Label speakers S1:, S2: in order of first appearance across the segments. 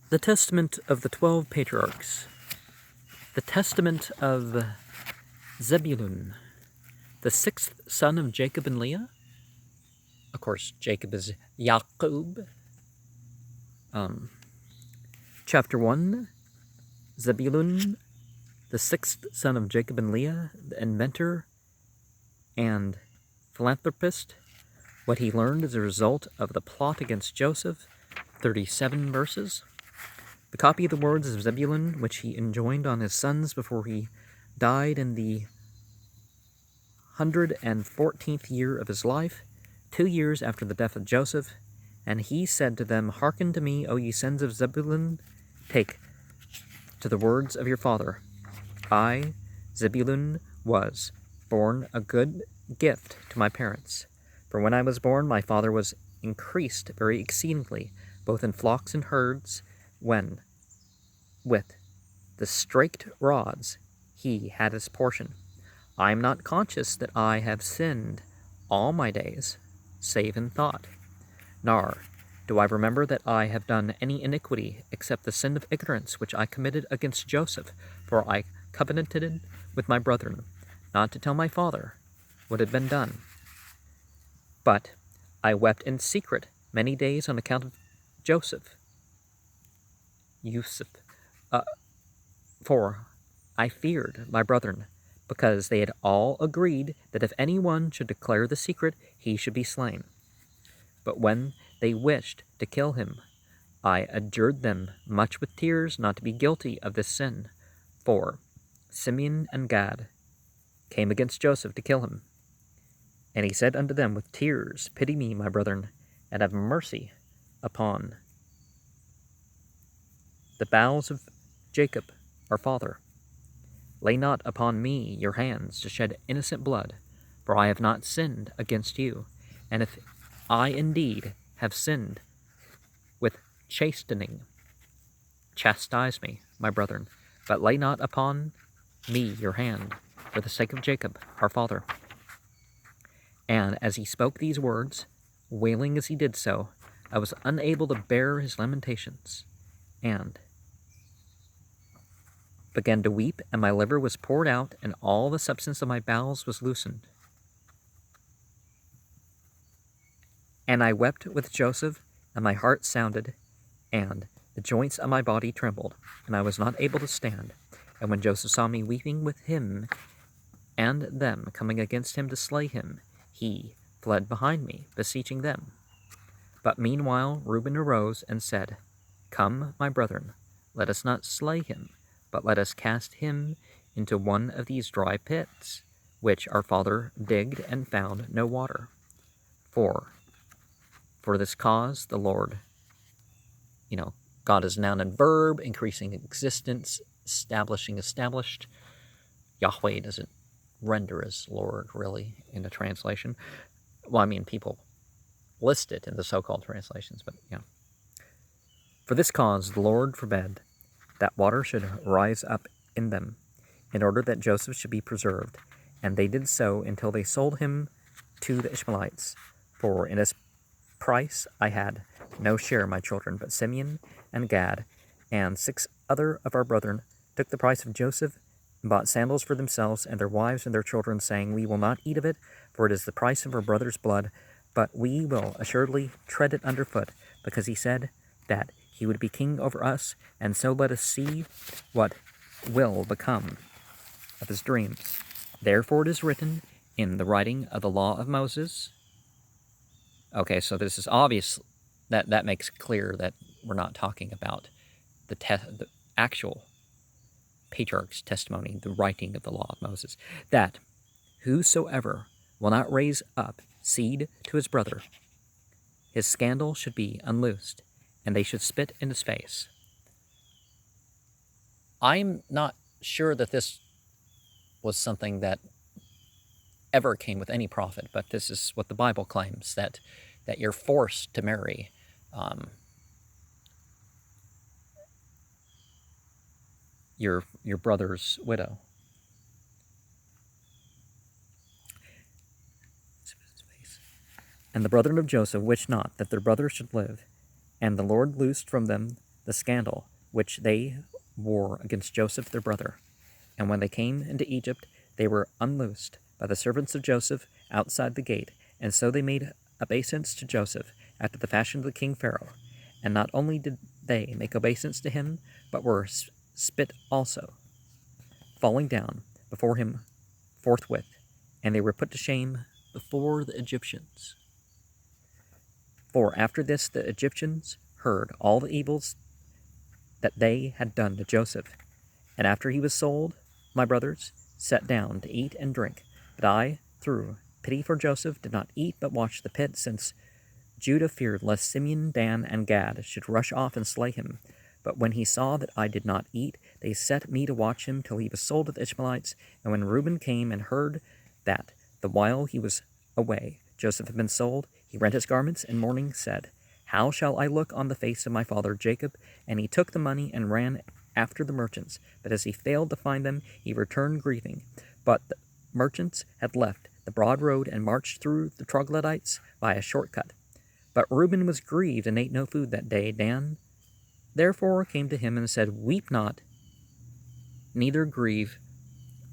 S1: The Testament of the 12 Patriarchs. The Testament of Zebulun, the sixth son of Jacob and Leah. Of course, Jacob is Yaqub. Chapter 1, Zebulun, the sixth son of Jacob and Leah, the inventor and philanthropist. What he learned as a result of the plot against Joseph, 37 verses. The copy of the words of Zebulun, which he enjoined on his sons before he died in the 114th year of his life, 2 years after the death of Joseph. And he said to them, Hearken to me, O ye sons of Zebulun, take to the words of your father. I, Zebulun, was born a good gift to my parents. For when I was born, my father was increased very exceedingly, both in flocks and herds, when, with the straked rods, he had his portion. I am not conscious that I have sinned all my days, save in thought. Nor do I remember that I have done any iniquity except the sin of ignorance which I committed against Joseph, for I covenanted with my brethren, not to tell my father what had been done. But I wept in secret many days on account of Joseph, for I feared my brethren, because they had all agreed that if any one should declare the secret, he should be slain. But when they wished to kill him, I adjured them much with tears not to be guilty of this sin. For Simeon and Gad came against Joseph to kill him. And he said unto them with tears, Pity me, my brethren, and have mercy upon the bowels of Jacob, our father. Lay not upon me your hands to shed innocent blood, for I have not sinned against you. And if I indeed have sinned with chastening, chastise me, my brethren, but lay not upon me your hand, for the sake of Jacob, our father. And as he spoke these words, wailing as he did so, I was unable to bear his lamentations, and began to weep, and my liver was poured out, and all the substance of my bowels was loosened. And I wept with Joseph, and my heart sounded, and the joints of my body trembled, and I was not able to stand. And when Joseph saw me weeping with him, and them coming against him to slay him, he fled behind me, beseeching them. But meanwhile Reuben arose and said, Come, my brethren, let us not slay him, but let us cast him into one of these dry pits, which our father digged and found no water. For this cause the Lord, God is noun and verb, increasing existence, establishing established. Yahweh doesn't render as Lord, really, in the translation. Well, I mean, people list it in the so-called translations, but yeah. For this cause the Lord forbade that water should rise up in them, in order that Joseph should be preserved. And they did so until they sold him to the Ishmaelites. For in his price I had no share, my children, but Simeon and Gad and 6 other of our brethren took the price of Joseph and bought sandals for themselves and their wives and their children, saying, We will not eat of it, for it is the price of our brother's blood, but we will assuredly tread it underfoot, because he said that he would be king over us, and so let us see what will become of his dreams. Therefore it is written in the writing of the law of Moses. Okay, so this is obvious. That makes clear that we're not talking about the actual patriarch's testimony, the writing of the law of Moses, that whosoever will not raise up seed to his brother, his scandal should be unloosed, and they should spit in his face. I'm not sure that this was something that ever came with any prophet, but this is what the Bible claims, that you're forced to marry your brother's widow. And the brethren of Joseph wished not that their brother should live, and the Lord loosed from them the scandal which they wore against Joseph their brother. And when they came into Egypt, they were unloosed by the servants of Joseph outside the gate, and so they made obeisance to Joseph after the fashion of the king Pharaoh. And not only did they make obeisance to him, but were spit also, falling down before him forthwith, and they were put to shame before the Egyptians. For after this the Egyptians heard all the evils that they had done to Joseph. And after he was sold, my brothers sat down to eat and drink. But I, through pity for Joseph, did not eat but watched the pit, since Judah feared lest Simeon, Dan, and Gad should rush off and slay him. But when he saw that I did not eat, they set me to watch him till he was sold to the Ishmaelites. And when Reuben came and heard that, the while he was away, Joseph had been sold, he rent his garments, and mourning said, How shall I look on the face of my father Jacob? And he took the money and ran after the merchants. But as he failed to find them, he returned grieving. But the merchants had left the broad road and marched through the troglodytes by a short cut. But Reuben was grieved and ate no food that day. Dan therefore came to him and said, Weep not, neither grieve,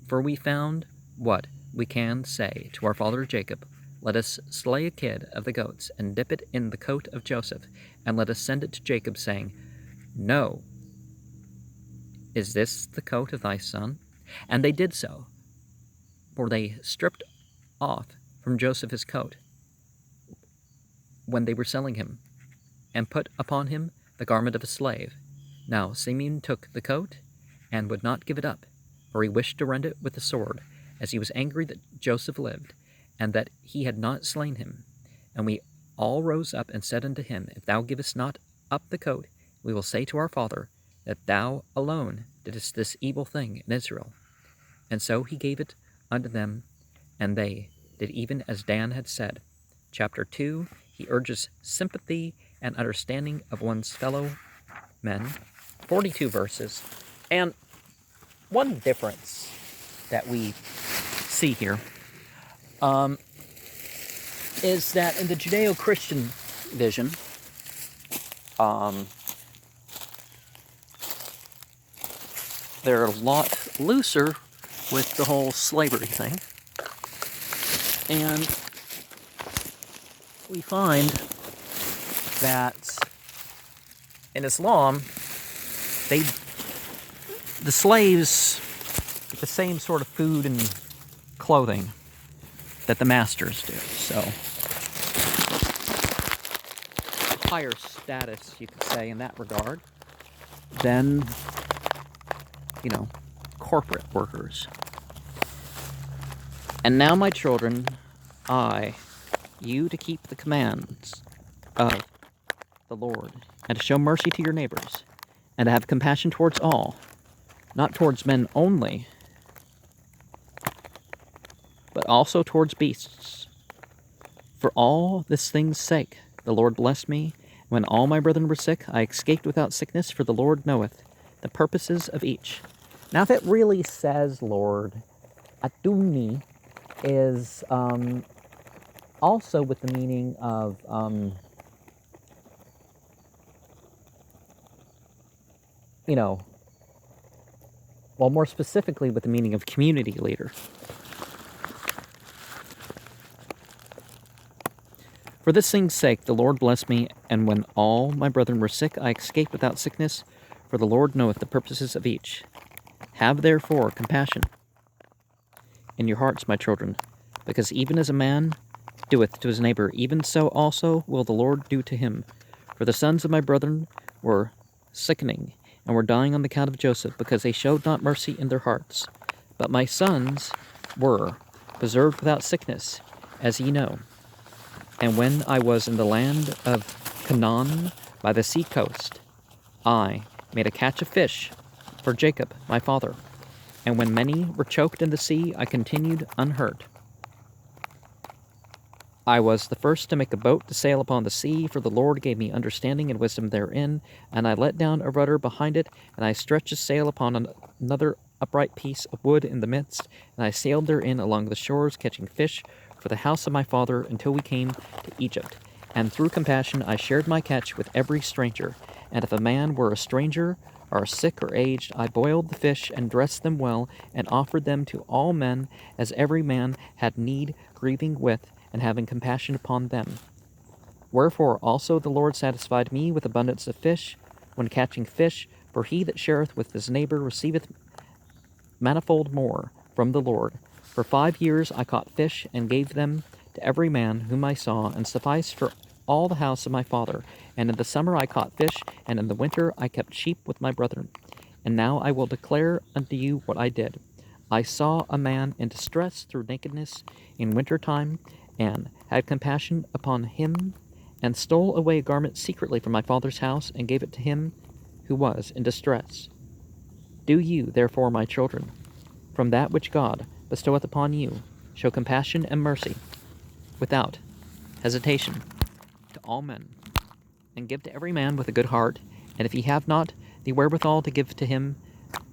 S1: for we found what we can say to our father Jacob. Let us slay a kid of the goats, and dip it in the coat of Joseph, and let us send it to Jacob, saying, No, is this the coat of thy son? And they did so, for they stripped off from Joseph his coat when they were selling him, and put upon him the garment of a slave. Now Simeon took the coat, and would not give it up, for he wished to rend it with the sword, as he was angry that Joseph lived, and that he had not slain him. And we all rose up and said unto him, If thou givest not up the coat, we will say to our father, that thou alone didst this evil thing in Israel. And so he gave it unto them, and they did even as Dan had said. Chapter 2, he urges sympathy and understanding of one's fellow men. 42 verses. And one difference that we see here is that in the Judeo-Christian vision, they're a lot looser with the whole slavery thing. And we find that in Islam, the slaves get the same sort of food and clothing that the masters do. So, higher status, you could say, in that regard, than, corporate workers. And now, my children, you to keep the commands of the Lord, and to show mercy to your neighbors, and to have compassion towards all, not towards men only, but also towards beasts. For all this thing's sake, the Lord blessed me. When all my brethren were sick, I escaped without sickness, for the Lord knoweth the purposes of each. Now, if it really says, Lord, Aduni is also with the meaning of more specifically with the meaning of community leader. For this thing's sake, the Lord blessed me, and when all my brethren were sick, I escaped without sickness, for the Lord knoweth the purposes of each. Have therefore compassion in your hearts, my children, because even as a man doeth to his neighbor, even so also will the Lord do to him. For the sons of my brethren were sickening, and were dying on the account of Joseph, because they showed not mercy in their hearts. But my sons were preserved without sickness, as ye know. And when I was in the land of Canaan by the sea coast, I made a catch of fish for Jacob my father. And when many were choked in the sea, I continued unhurt. I was the first to make a boat to sail upon the sea, for the Lord gave me understanding and wisdom therein. And I let down a rudder behind it, and I stretched a sail upon another upright piece of wood in the midst, and I sailed therein along the shores, catching fish for the house of my father, until we came to Egypt. And through compassion I shared my catch with every stranger, And if a man were a stranger, or sick or aged, I boiled the fish and dressed them well, and offered them to all men, as every man had need, grieving with, and having compassion upon them. Wherefore also the Lord satisfied me with abundance of fish, when catching fish, for he that shareth with his neighbor receiveth manifold more from the Lord. For 5 years I caught fish, and gave them to every man whom I saw, and sufficed for all the house of my father. And in the summer I caught fish, and in the winter I kept sheep with my brethren. And now I will declare unto you what I did. I saw a man in distress through nakedness in winter time, and had compassion upon him, and stole away a garment secretly from my father's house, and gave it to him who was in distress. Do you, therefore, my children, from that which God bestoweth upon you, show compassion and mercy, without hesitation, to all men, and give to every man with a good heart, and if he have not the wherewithal to give to him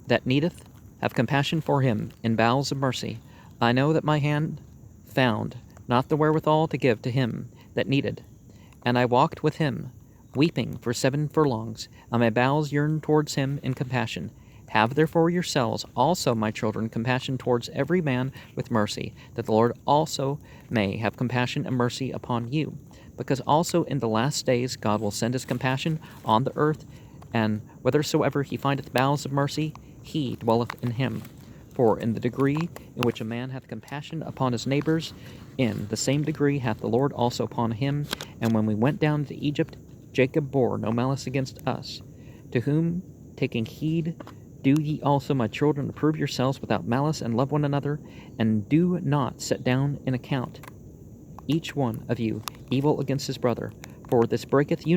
S1: that needeth, have compassion for him in bowels of mercy. I know that my hand found not the wherewithal to give to him that needed, and I walked with him, weeping for 7 furlongs, and my bowels yearned towards him in compassion. Have therefore yourselves also, my children, compassion towards every man with mercy, that the Lord also may have compassion and mercy upon you. Because also in the last days God will send his compassion on the earth, and whithersoever he findeth bowels of mercy, he dwelleth in him. For in the degree in which a man hath compassion upon his neighbors, in the same degree hath the Lord also upon him. And when we went down to Egypt, Jacob bore no malice against us. To whom, taking heed, do ye also, my children, approve yourselves without malice, and love one another, and do not set down in account each one of you evil against his brother. For this breaketh